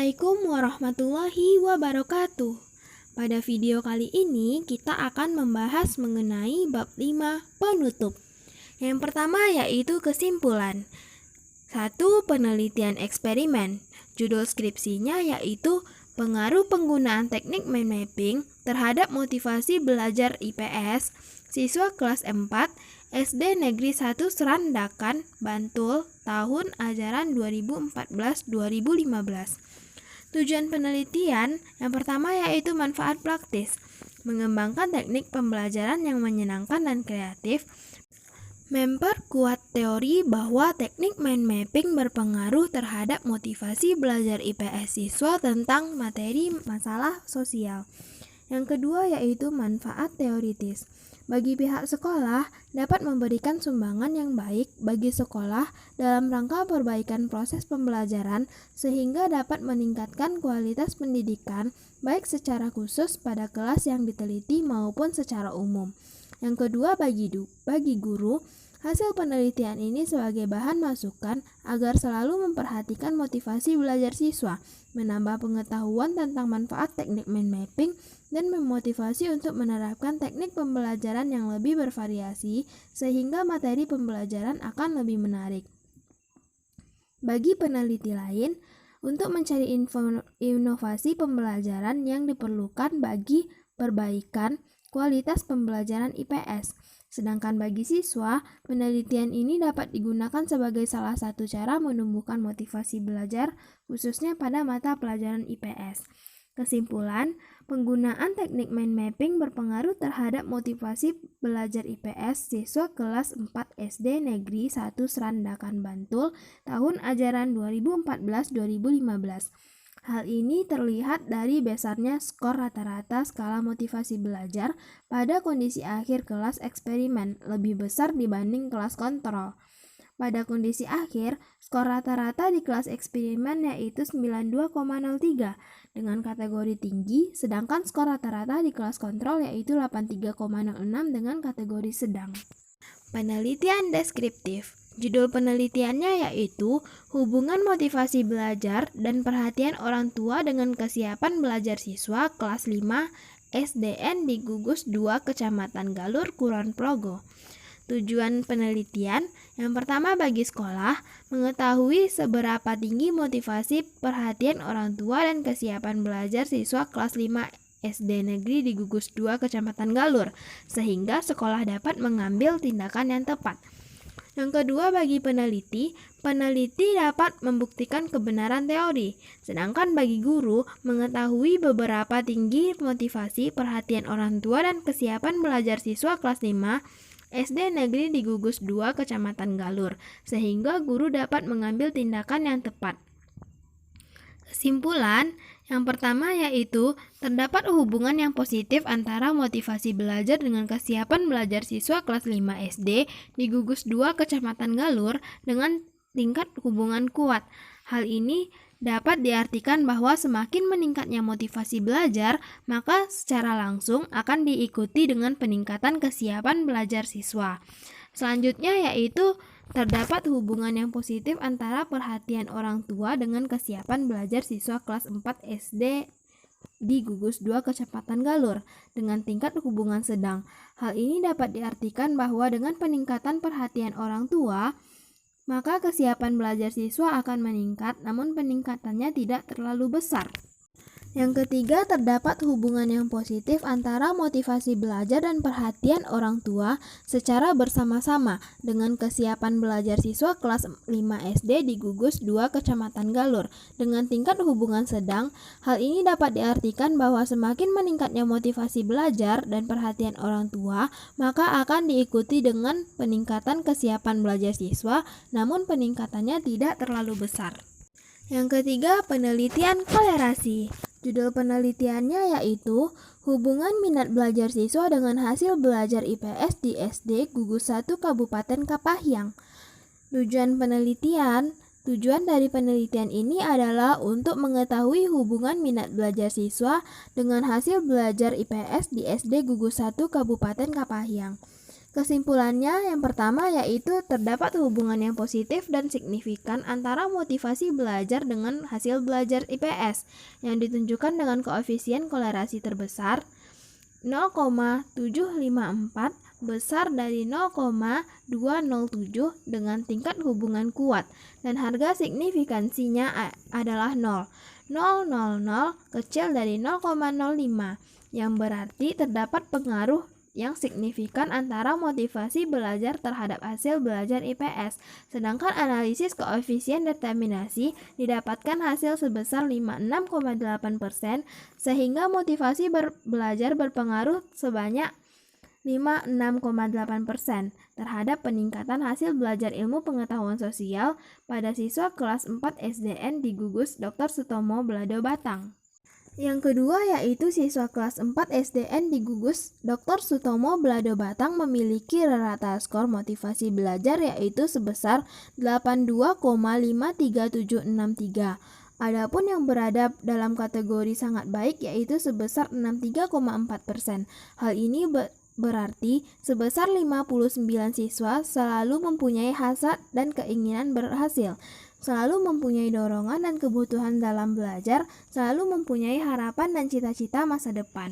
Assalamualaikum warahmatullahi wabarakatuh. Pada video kali ini kita akan membahas mengenai bab 5 penutup. Yang pertama yaitu kesimpulan. 1. Penelitian eksperimen. Judul skripsinya yaitu pengaruh penggunaan teknik mind mapping terhadap motivasi belajar IPS siswa kelas 4 SD Negeri 1 Serandakan, Bantul, tahun ajaran 2014-2015. Tujuan penelitian yang pertama yaitu manfaat praktis, mengembangkan teknik pembelajaran yang menyenangkan dan kreatif, memperkuat teori bahwa teknik mind mapping berpengaruh terhadap motivasi belajar IPS siswa tentang materi masalah sosial. Yang kedua yaitu manfaat teoritis. Bagi pihak sekolah, dapat memberikan sumbangan yang baik bagi sekolah dalam rangka perbaikan proses pembelajaran sehingga dapat meningkatkan kualitas pendidikan baik secara khusus pada kelas yang diteliti maupun secara umum. Yang kedua bagi guru, hasil penelitian ini sebagai bahan masukan agar selalu memperhatikan motivasi belajar siswa, menambah pengetahuan tentang manfaat teknik mind mapping, dan memotivasi untuk menerapkan teknik pembelajaran yang lebih bervariasi sehingga materi pembelajaran akan lebih menarik. Bagi peneliti lain, untuk mencari inovasi pembelajaran yang diperlukan bagi perbaikan kualitas pembelajaran IPS. Sedangkan bagi siswa, penelitian ini dapat digunakan sebagai salah satu cara menumbuhkan motivasi belajar khususnya pada mata pelajaran IPS. Kesimpulan, penggunaan teknik mind mapping berpengaruh terhadap motivasi belajar IPS siswa kelas 4 SD Negeri 1 Serandakan, Bantul, tahun ajaran 2014-2015. Hal ini terlihat dari besarnya skor rata-rata skala motivasi belajar pada kondisi akhir kelas eksperimen lebih besar dibanding kelas kontrol. Pada kondisi akhir, skor rata-rata di kelas eksperimen yaitu 92,03 dengan kategori tinggi, sedangkan skor rata-rata di kelas kontrol yaitu 83,06 dengan kategori sedang. Penelitian deskriptif. Judul penelitiannya yaitu hubungan motivasi belajar dan perhatian orang tua dengan kesiapan belajar siswa kelas 5 SDN di Gugus 2 Kecamatan Galur, Kulon Progo. Tujuan penelitian yang pertama bagi sekolah, mengetahui seberapa tinggi motivasi perhatian orang tua dan kesiapan belajar siswa kelas 5 SD Negeri di Gugus 2 Kecamatan Galur, sehingga sekolah dapat mengambil tindakan yang tepat. Yang kedua bagi peneliti dapat membuktikan kebenaran teori, sedangkan bagi guru mengetahui beberapa tinggi motivasi perhatian orang tua dan kesiapan belajar siswa kelas 5 SD Negeri di Gugus 2 Kecamatan Galur, sehingga guru dapat mengambil tindakan yang tepat. Kesimpulan, yang pertama yaitu terdapat hubungan yang positif antara motivasi belajar dengan kesiapan belajar siswa kelas 5 SD di Gugus 2 Kecamatan Galur dengan tingkat hubungan kuat. Hal ini dapat diartikan bahwa semakin meningkatnya motivasi belajar, maka secara langsung akan diikuti dengan peningkatan kesiapan belajar siswa. Selanjutnya yaitu terdapat hubungan yang positif antara perhatian orang tua dengan kesiapan belajar siswa kelas 4 SD di Gugus 2 Kecamatan Galur dengan tingkat hubungan sedang. Hal ini dapat diartikan bahwa dengan peningkatan perhatian orang tua, maka kesiapan belajar siswa akan meningkat, namun peningkatannya tidak terlalu besar. Yang ketiga, terdapat hubungan yang positif antara motivasi belajar dan perhatian orang tua secara bersama-sama dengan kesiapan belajar siswa kelas 5 SD di Gugus 2 Kecamatan Galur dengan tingkat hubungan sedang. Hal ini dapat diartikan bahwa semakin meningkatnya motivasi belajar dan perhatian orang tua, maka akan diikuti dengan peningkatan kesiapan belajar siswa, namun peningkatannya tidak terlalu besar. Yang ketiga, penelitian kolerasi. Judul penelitiannya yaitu hubungan minat belajar siswa dengan hasil belajar IPS di SD Gugus 1 Kabupaten Kapahyang. Tujuan dari penelitian ini adalah untuk mengetahui hubungan minat belajar siswa dengan hasil belajar IPS di SD Gugus 1 Kabupaten Kapahyang. Kesimpulannya yang pertama yaitu terdapat hubungan yang positif dan signifikan antara motivasi belajar dengan hasil belajar IPS yang ditunjukkan dengan koefisien kolerasi terbesar 0,754 besar dari 0,207 dengan tingkat hubungan kuat dan harga signifikansinya adalah 0. 0,00 kecil dari 0,05 yang berarti terdapat pengaruh yang signifikan antara motivasi belajar terhadap hasil belajar IPS, sedangkan analisis koefisien determinasi didapatkan hasil sebesar 56,8%, sehingga motivasi belajar berpengaruh sebanyak 56,8% terhadap peningkatan hasil belajar ilmu pengetahuan sosial pada siswa kelas 4 SDN di Gugus Dr. Sutomo Belado Batang. Yang kedua yaitu siswa kelas 4 SDN di Gugus Dr. Sutomo Belado Batang memiliki rata skor motivasi belajar yaitu sebesar 82,53763. Adapun yang berada dalam kategori sangat baik yaitu sebesar 63,4%. Hal ini berarti sebesar 59 siswa selalu mempunyai hasrat dan keinginan berhasil, selalu mempunyai dorongan dan kebutuhan dalam belajar, selalu mempunyai harapan dan cita-cita masa depan.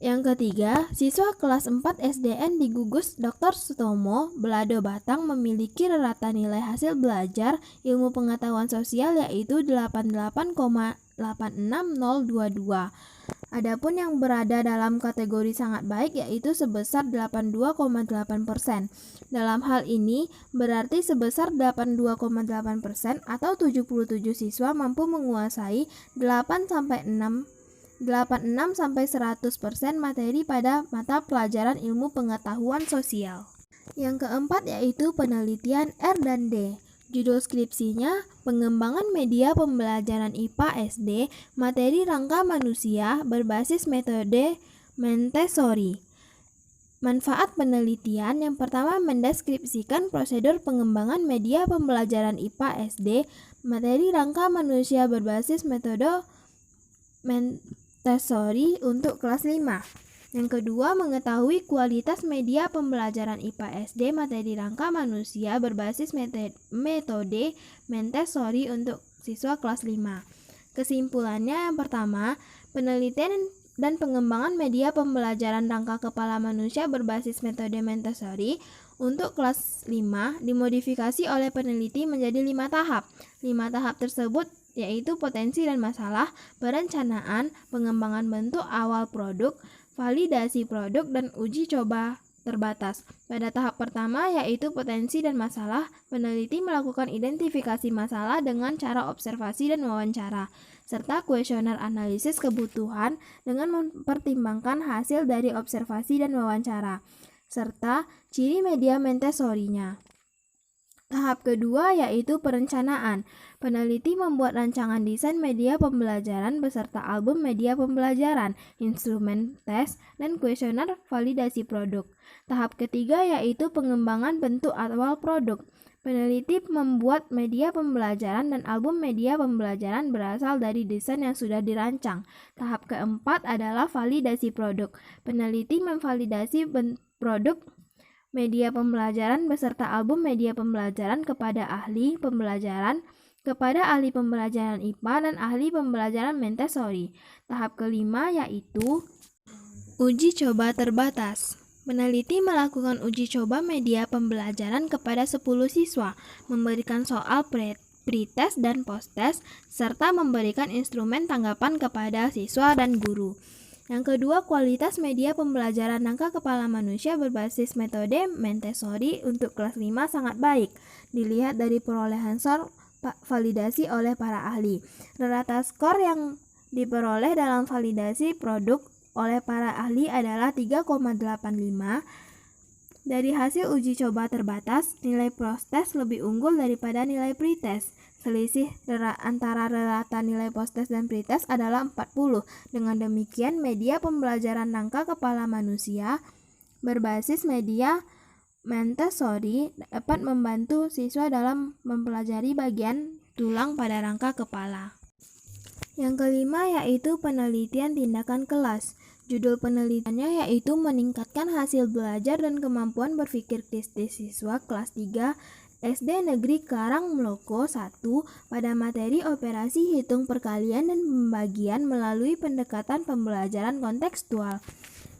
Yang ketiga, siswa kelas 4 SDN di Gugus Dr. Sutomo Belado Batang memiliki rata nilai hasil belajar ilmu pengetahuan sosial yaitu 88,86022. Adapun yang berada dalam kategori sangat baik yaitu sebesar 82,8%. Dalam hal ini berarti sebesar 82,8% atau 77 siswa mampu menguasai 86-100% materi pada mata pelajaran ilmu pengetahuan sosial. Yang keempat yaitu penelitian R dan D. Judul skripsinya, Pengembangan Media Pembelajaran IPA SD, Materi Rangka Manusia berbasis metode Montessori. Manfaat penelitian yang pertama mendeskripsikan prosedur pengembangan media pembelajaran IPA SD, materi rangka manusia berbasis metode Montessori untuk kelas 5. Yang kedua, mengetahui kualitas media pembelajaran IPA SD materi rangka manusia berbasis metode Montessori untuk siswa kelas 5. Kesimpulannya yang pertama, penelitian dan pengembangan media pembelajaran rangka kepala manusia berbasis metode Montessori untuk kelas 5 dimodifikasi oleh peneliti menjadi 5 tahap. 5 tahap tersebut yaitu potensi dan masalah, perencanaan, pengembangan bentuk awal produk, validasi produk, dan uji coba terbatas. Pada tahap pertama yaitu potensi dan masalah, peneliti melakukan identifikasi masalah dengan cara observasi dan wawancara, serta kuesioner analisis kebutuhan dengan mempertimbangkan hasil dari observasi dan wawancara, serta ciri media Montessori-nya. Tahap kedua yaitu perencanaan. Peneliti membuat rancangan desain media pembelajaran beserta album media pembelajaran, instrumen tes, dan kuesioner validasi produk. Tahap ketiga yaitu pengembangan bentuk awal produk. Peneliti membuat media pembelajaran dan album media pembelajaran berasal dari desain yang sudah dirancang. Tahap keempat adalah validasi produk. Peneliti memvalidasi produk media pembelajaran beserta album media pembelajaran kepada ahli pembelajaran IPA dan ahli pembelajaran Montessori. Tahap kelima yaitu uji coba terbatas. Peneliti melakukan uji coba media pembelajaran kepada 10 siswa, memberikan soal pretest dan posttest, serta memberikan instrumen tanggapan kepada siswa dan guru. Yang kedua, kualitas media pembelajaran rangka kepala manusia berbasis metode Montessori untuk kelas 5 sangat baik. Dilihat dari perolehan skor validasi oleh para ahli. Rata skor yang diperoleh dalam validasi produk oleh para ahli adalah 3,85. Dari hasil uji coba terbatas, nilai posttest lebih unggul daripada nilai pretest. Selisih antara rata nilai posttest dan pretest adalah 40. Dengan demikian, media pembelajaran rangka kepala manusia berbasis media Montessori dapat membantu siswa dalam mempelajari bagian tulang pada rangka kepala. Yang kelima yaitu penelitian tindakan kelas. Judul penelitiannya yaitu meningkatkan hasil belajar dan kemampuan berpikir kritis siswa kelas 3 SD Negeri Karangmloko 1 pada materi operasi hitung perkalian dan pembagian melalui pendekatan pembelajaran kontekstual.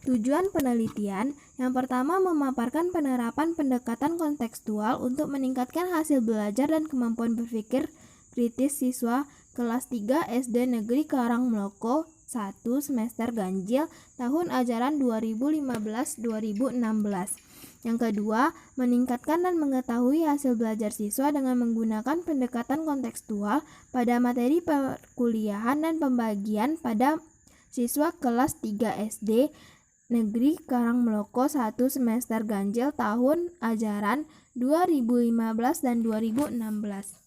Tujuan penelitian yang pertama memaparkan penerapan pendekatan kontekstual untuk meningkatkan hasil belajar dan kemampuan berpikir kritis siswa kelas 3 SD Negeri Karangmloko 1 semester ganjil tahun ajaran 2015-2016. Yang kedua, meningkatkan dan mengetahui hasil belajar siswa dengan menggunakan pendekatan kontekstual pada materi perkuliahan dan pembagian pada siswa kelas 3 SD Negeri Karangmloko 1 semester ganjil tahun ajaran 2015 dan 2016.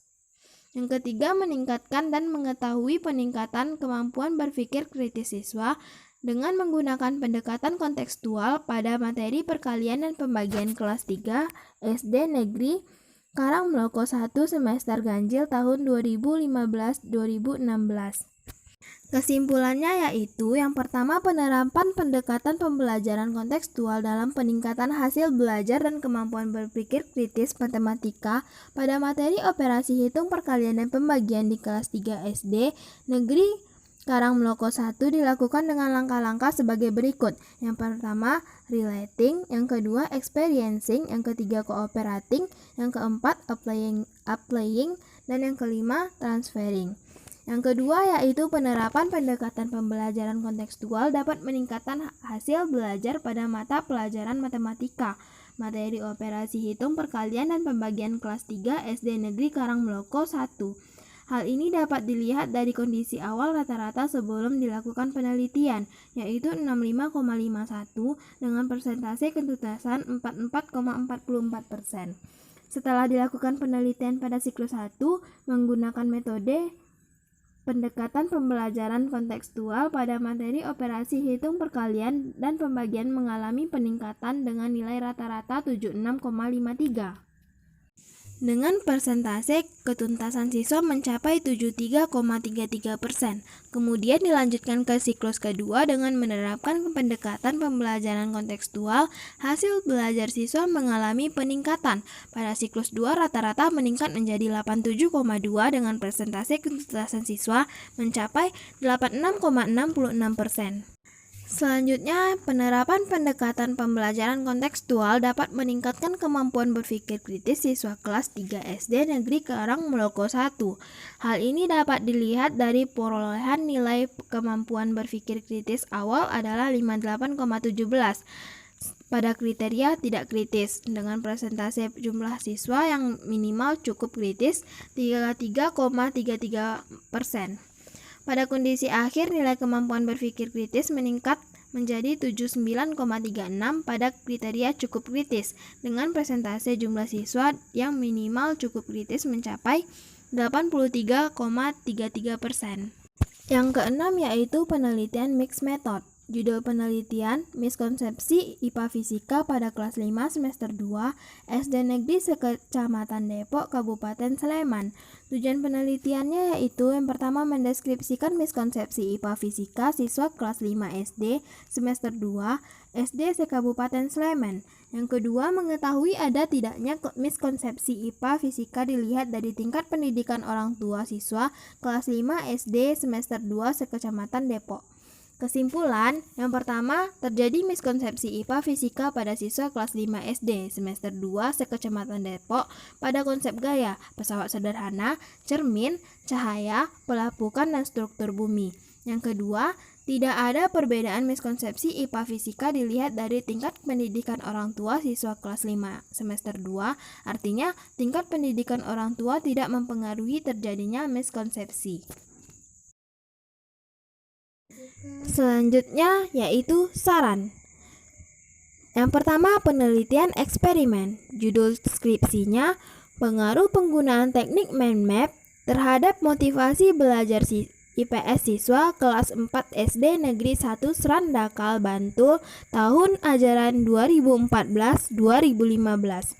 Yang ketiga, meningkatkan dan mengetahui peningkatan kemampuan berpikir kritis siswa dengan menggunakan pendekatan kontekstual pada materi perkalian dan pembagian kelas 3 SD Negeri Karangmloko 1 semester ganjil tahun 2015-2016. Kesimpulannya yaitu yang pertama, penerapan pendekatan pembelajaran kontekstual dalam peningkatan hasil belajar dan kemampuan berpikir kritis matematika pada materi operasi hitung perkalian dan pembagian di kelas 3 SD Negeri Karangmloko 1 dilakukan dengan langkah-langkah sebagai berikut. Yang pertama, relating, yang kedua, experiencing, yang ketiga, cooperating, yang keempat, applying, dan yang kelima, transferring. Yang kedua yaitu penerapan pendekatan pembelajaran kontekstual dapat meningkatkan hasil belajar pada mata pelajaran matematika, materi operasi hitung perkalian dan pembagian kelas 3 SD Negeri Karangmloko 1. Hal ini dapat dilihat dari kondisi awal rata-rata sebelum dilakukan penelitian, yaitu 65,51 dengan persentase ketuntasan 44,44%. Setelah dilakukan penelitian pada siklus 1 menggunakan metode pendekatan pembelajaran kontekstual pada materi operasi hitung perkalian dan pembagian mengalami peningkatan dengan nilai rata-rata 76,53. Dengan persentase ketuntasan siswa mencapai 73,33%. Kemudian dilanjutkan ke siklus kedua dengan menerapkan pendekatan pembelajaran kontekstual, hasil belajar siswa mengalami peningkatan. Pada siklus 2 rata-rata meningkat menjadi 87,2 dengan persentase ketuntasan siswa mencapai 86,66%. Selanjutnya, penerapan pendekatan pembelajaran kontekstual dapat meningkatkan kemampuan berpikir kritis siswa kelas 3 SD Negeri Karangmloko 1. Hal ini dapat dilihat dari perolehan nilai kemampuan berpikir kritis awal adalah 58,17 pada kriteria tidak kritis, dengan persentase jumlah siswa yang minimal cukup kritis 33,33%. Pada kondisi akhir, nilai kemampuan berpikir kritis meningkat menjadi 79,36 pada kriteria cukup kritis, dengan persentase jumlah siswa yang minimal cukup kritis mencapai 83,33%. Yang keenam yaitu penelitian mixed method. Judul penelitian, miskonsepsi IPA Fisika pada kelas 5 semester 2 SD Negeri Sekecamatan Depok, Kabupaten Sleman. Tujuan penelitiannya yaitu yang pertama mendeskripsikan miskonsepsi IPA Fisika siswa kelas 5 SD semester 2 SD se-Kabupaten Sleman. Yang kedua, mengetahui ada tidaknya miskonsepsi IPA Fisika dilihat dari tingkat pendidikan orang tua siswa kelas 5 SD semester 2 se-Kecamatan Depok. Kesimpulan, yang pertama, terjadi miskonsepsi IPA Fisika pada siswa kelas 5 SD semester 2 se-Kecamatan Depok pada konsep gaya, pesawat sederhana, cermin, cahaya, pelapukan, dan struktur bumi. Yang kedua, tidak ada perbedaan miskonsepsi IPA Fisika dilihat dari tingkat pendidikan orang tua siswa kelas 5 semester 2, artinya tingkat pendidikan orang tua tidak mempengaruhi terjadinya miskonsepsi. Selanjutnya yaitu saran. Yang pertama, penelitian eksperimen. Judul skripsinya, pengaruh penggunaan teknik mind map terhadap motivasi belajar IPS siswa kelas 4 SD Negeri 1 Serandakal, Bantul tahun ajaran 2014-2015.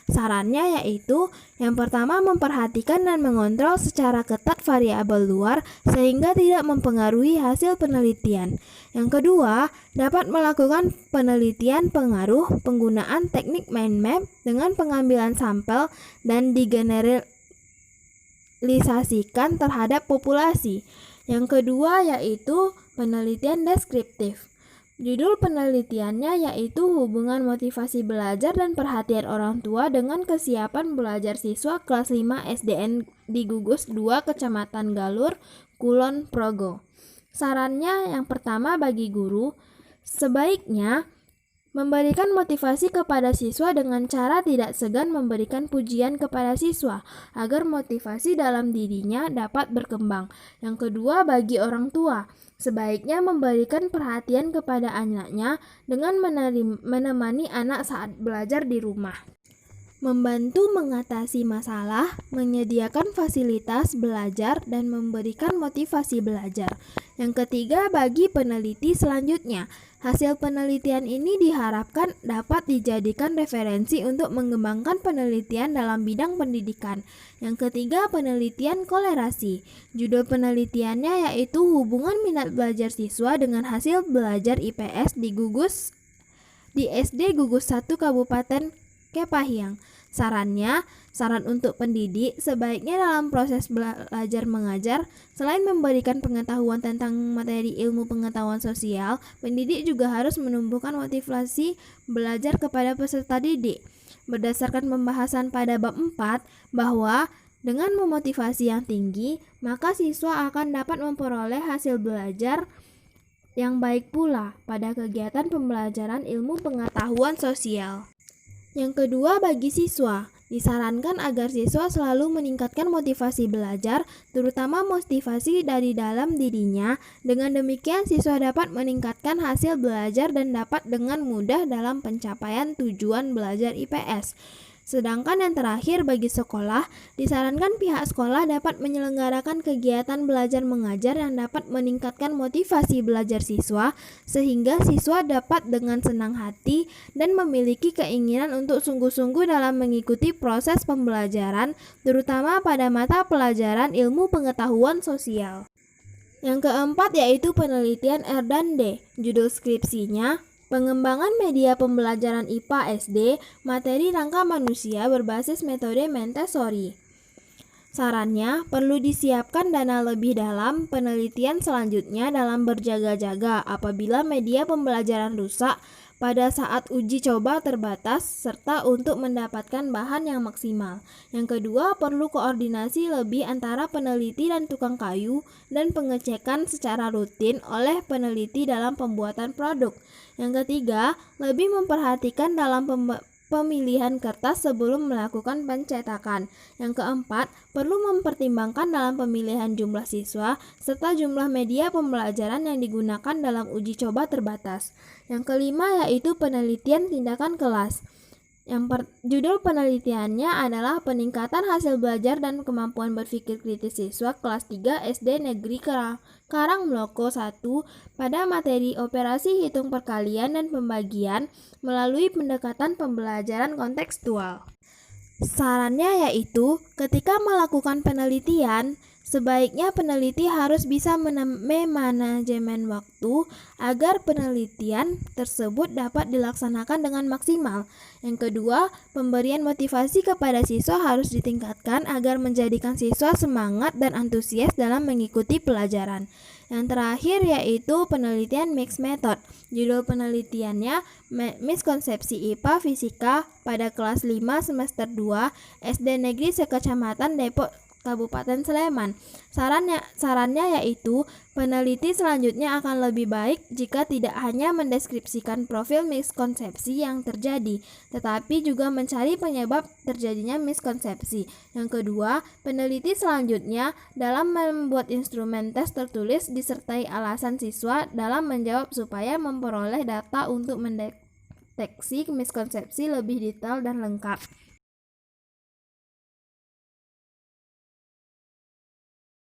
Sarannya yaitu yang pertama, memperhatikan dan mengontrol secara ketat variabel luar sehingga tidak mempengaruhi hasil penelitian. Yang kedua, dapat melakukan penelitian pengaruh penggunaan teknik mind map dengan pengambilan sampel dan digeneralisasikan terhadap populasi. Yang kedua yaitu penelitian deskriptif. Judul penelitiannya yaitu hubungan motivasi belajar dan perhatian orang tua dengan kesiapan belajar siswa kelas 5 SDN di Gugus 2 Kecamatan Galur, Kulon Progo. Sarannya yang pertama bagi guru, sebaiknya memberikan motivasi kepada siswa dengan cara tidak segan memberikan pujian kepada siswa agar motivasi dalam dirinya dapat berkembang. Yang kedua bagi orang tua, sebaiknya memberikan perhatian kepada anaknya dengan menemani anak saat belajar di rumah. Membantu mengatasi masalah, menyediakan fasilitas belajar, dan memberikan motivasi belajar. Yang ketiga bagi peneliti selanjutnya, hasil penelitian ini diharapkan dapat dijadikan referensi untuk mengembangkan penelitian dalam bidang pendidikan. Yang ketiga penelitian kolerasi. Judul penelitiannya yaitu hubungan minat belajar siswa dengan hasil belajar IPS di SD Gugus 1 Kabupaten Kepahyang. Saran untuk pendidik, sebaiknya dalam proses belajar mengajar, selain memberikan pengetahuan tentang materi ilmu pengetahuan sosial, pendidik juga harus menumbuhkan motivasi belajar kepada peserta didik. Berdasarkan pembahasan pada bab 4, bahwa dengan memotivasi yang tinggi, maka siswa akan dapat memperoleh hasil belajar yang baik pula pada kegiatan pembelajaran ilmu pengetahuan sosial. Yang kedua bagi siswa, disarankan agar siswa selalu meningkatkan motivasi belajar, terutama motivasi dari dalam dirinya. Dengan demikian siswa dapat meningkatkan hasil belajar dan dapat dengan mudah dalam pencapaian tujuan belajar IPS. Sedangkan yang terakhir bagi sekolah, disarankan pihak sekolah dapat menyelenggarakan kegiatan belajar mengajar yang dapat meningkatkan motivasi belajar siswa, sehingga siswa dapat dengan senang hati dan memiliki keinginan untuk sungguh-sungguh dalam mengikuti proses pembelajaran, terutama pada mata pelajaran ilmu pengetahuan sosial. Yang keempat yaitu penelitian R dan D. Judul skripsinya, pengembangan media pembelajaran IPA SD, materi rangka manusia berbasis metode Montessori. Sarannya, perlu disiapkan dana lebih dalam penelitian selanjutnya dalam berjaga-jaga apabila media pembelajaran rusak pada saat uji coba terbatas serta untuk mendapatkan bahan yang maksimal. Yang kedua, perlu koordinasi lebih antara peneliti dan tukang kayu dan pengecekan secara rutin oleh peneliti dalam pembuatan produk. Yang ketiga, lebih memperhatikan dalam pemilihan kertas sebelum melakukan pencetakan. Yang keempat, perlu mempertimbangkan dalam pemilihan jumlah siswa serta jumlah media pembelajaran yang digunakan dalam uji coba terbatas. Yang kelima yaitu penelitian tindakan kelas. Judul penelitiannya adalah peningkatan hasil belajar dan kemampuan berpikir kritis siswa kelas 3 SD Negeri Karangmloko 1 pada materi operasi hitung perkalian dan pembagian melalui pendekatan pembelajaran kontekstual. Sarannya yaitu, ketika melakukan penelitian, sebaiknya peneliti harus bisa memanajemen waktu agar penelitian tersebut dapat dilaksanakan dengan maksimal. Yang kedua, pemberian motivasi kepada siswa harus ditingkatkan agar menjadikan siswa semangat dan antusias dalam mengikuti pelajaran. Yang terakhir yaitu penelitian mixed method. Judul penelitiannya Miskonsepsi IPA Fisika pada kelas 5 semester 2 SD Negeri Sekecamatan Depok Kabupaten Sleman. Sarannya yaitu peneliti selanjutnya akan lebih baik jika tidak hanya mendeskripsikan profil miskonsepsi yang terjadi, tetapi juga mencari penyebab terjadinya miskonsepsi. Yang kedua, peneliti selanjutnya dalam membuat instrumen tes tertulis disertai alasan siswa dalam menjawab supaya memperoleh data untuk mendeteksi miskonsepsi lebih detail dan lengkap.